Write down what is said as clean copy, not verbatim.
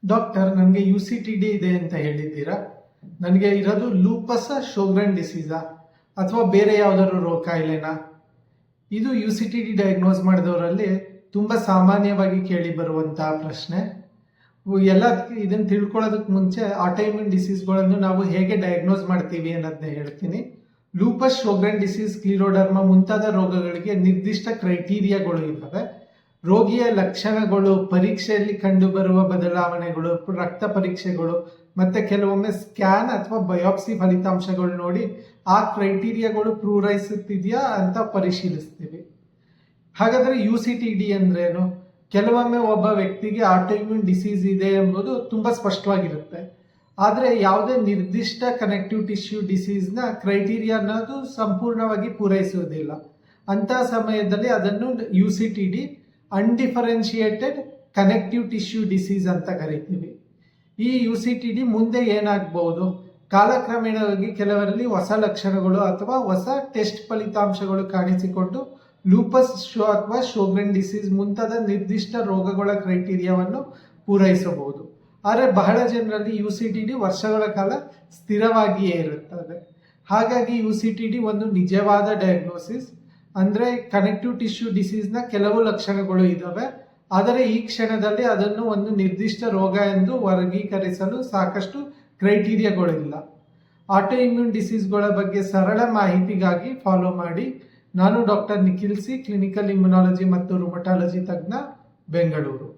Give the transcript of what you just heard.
Doctor, ನನಗೆ UCTD ಇದೆ ಅಂತ ಹೇಳಿದ್ದೀರಾ. ನನಗೆ ಇರೋದು ಲೂಪಸ್ ಶೋಗ್ರನ್ ಡಿಸೀಸಾ ಅಥವಾ ಬೇರೆ ಯಾವ್ದಾದ್ರು ರೋಗ ಕಾಯಿಲೆನಾ? ಇದು UCTD ಡಯಾಗ್ನೋಸ್ ಮಾಡಿದವರಲ್ಲಿ ತುಂಬ ಸಾಮಾನ್ಯವಾಗಿ ಕೇಳಿ ಬರುವಂತಹ ಪ್ರಶ್ನೆ. ಎಲ್ಲ ಇದನ್ನು ತಿಳ್ಕೊಳ್ಳೋದಕ್ಕೆ ಮುಂಚೆ ಆಟೋಇಮ್ಯೂನ್ ಡಿಸೀಸ್ಗಳನ್ನು ನಾವು ಹೇಗೆ ಡಯಾಗ್ನೋಸ್ ಮಾಡ್ತೀವಿ ಅನ್ನೋದನ್ನ ಹೇಳ್ತೀನಿ. ಲೂಪಸ್ ಶೋಗ್ರನ್ ಡಿಸೀಸ್, ಕ್ಲಿರೋಡರ್ಮಾ ಮುಂತಾದ ರೋಗಗಳಿಗೆ ನಿರ್ದಿಷ್ಟ ಕ್ರೈಟೀರಿಯಾಗಳು ಇದ್ದಾವೆ. ರೋಗಿಯ ಲಕ್ಷಣಗಳು, ಪರೀಕ್ಷೆಯಲ್ಲಿ ಕಂಡುಬರುವ ಬದಲಾವಣೆಗಳು, ರಕ್ತ ಪರೀಕ್ಷೆಗಳು ಮತ್ತೆ ಕೆಲವೊಮ್ಮೆ ಸ್ಕ್ಯಾನ್ ಅಥವಾ ಬಯೋಪ್ಸಿ ಫಲಿತಾಂಶಗಳು ನೋಡಿ ಆ ಕ್ರೈಟೀರಿಯಾಗಳು ಪೂರೈಸುತ್ತಿದೆಯಾ ಅಂತ ಪರಿಶೀಲಿಸ್ತೀವಿ. ಹಾಗಾದ್ರೆ UCTD ಅಂದ್ರೇನು? ಕೆಲವೊಮ್ಮೆ ಒಬ್ಬ ವ್ಯಕ್ತಿಗೆ ಆಟೋಇಮ್ಯೂನ್ ಡಿಸೀಸ್ ಇದೆ ಎಂಬುದು ತುಂಬಾ ಸ್ಪಷ್ಟವಾಗಿರುತ್ತೆ. ಆದರೆ ಯಾವುದೇ ನಿರ್ದಿಷ್ಟ ಕನೆಕ್ಟಿವ್ ಟಿಶ್ಯೂ ಡಿಸೀಸ್ನ ಕ್ರೈಟೀರಿಯಾ ಅನ್ನೋದು ಸಂಪೂರ್ಣವಾಗಿ ಪೂರೈಸುವುದಿಲ್ಲ. ಅಂತಹ ಸಮಯದಲ್ಲಿ ಅದನ್ನು UCTD ಅನ್ಡಿಫರೆನ್ಶಿಯೇಟೆಡ್ ಕನೆಕ್ಟಿವ್ ಟಿಶ್ಯೂ ಡಿಸೀಸ್ ಅಂತ ಕರಿತೀವಿ. ಈ UCTD ಮುಂದೆ ಏನಾಗಬಹುದು? ಕಾಲಕ್ರಮೇಣವಾಗಿ ಕೆಲವರಲ್ಲಿ ಹೊಸ ಲಕ್ಷಣಗಳು ಅಥವಾ ಹೊಸ ಟೆಸ್ಟ್ ಫಲಿತಾಂಶಗಳು ಕಾಣಿಸಿಕೊಂಡು ಲೂಪಸ್ ಅಥವಾ ಶೋಗ್ರನ್ ಡಿಸೀಸ್ ಮುಂತಾದ ನಿರ್ದಿಷ್ಟ ರೋಗಗಳ ಕ್ರೈಟೀರಿಯಾವನ್ನು ಪೂರೈಸಬಹುದು. ಆದರೆ ಬಹಳ ಜನರಲ್ಲಿ UCTD ವರ್ಷಗಳ ಕಾಲ ಸ್ಥಿರವಾಗಿಯೇ ಇರುತ್ತದೆ. ಹಾಗಾಗಿ UCTD ಒಂದು ನಿಜವಾದ ಡಯಾಗ್ನೋಸಿಸ್. ಅಂದರೆ ಕನೆಕ್ಟಿವ್ ಟಿಶ್ಯೂ ಡಿಸೀಸ್ನ ಕೆಲವು ಲಕ್ಷಣಗಳು ಇದ್ದಾವೆ, ಆದರೆ ಈ ಕ್ಷಣದಲ್ಲಿ ಅದನ್ನು ಒಂದು ನಿರ್ದಿಷ್ಟ ರೋಗ ಎಂದು ವರ್ಗೀಕರಿಸಲು ಸಾಕಷ್ಟು ಕ್ರೈಟೀರಿಯಾಗಳಿಲ್ಲ. ಆಟೋಇಮ್ಯೂನ್ ಡಿಸೀಸ್ಗಳ ಬಗ್ಗೆ ಸರಳ ಮಾಹಿತಿಗಾಗಿ ಫಾಲೋ ಮಾಡಿ. ನಾನು doctor Nikhil C, clinical immunology ಮತ್ತು ರುಮಟಾಲಜಿ ತಜ್ಞ, ಬೆಂಗಳೂರು.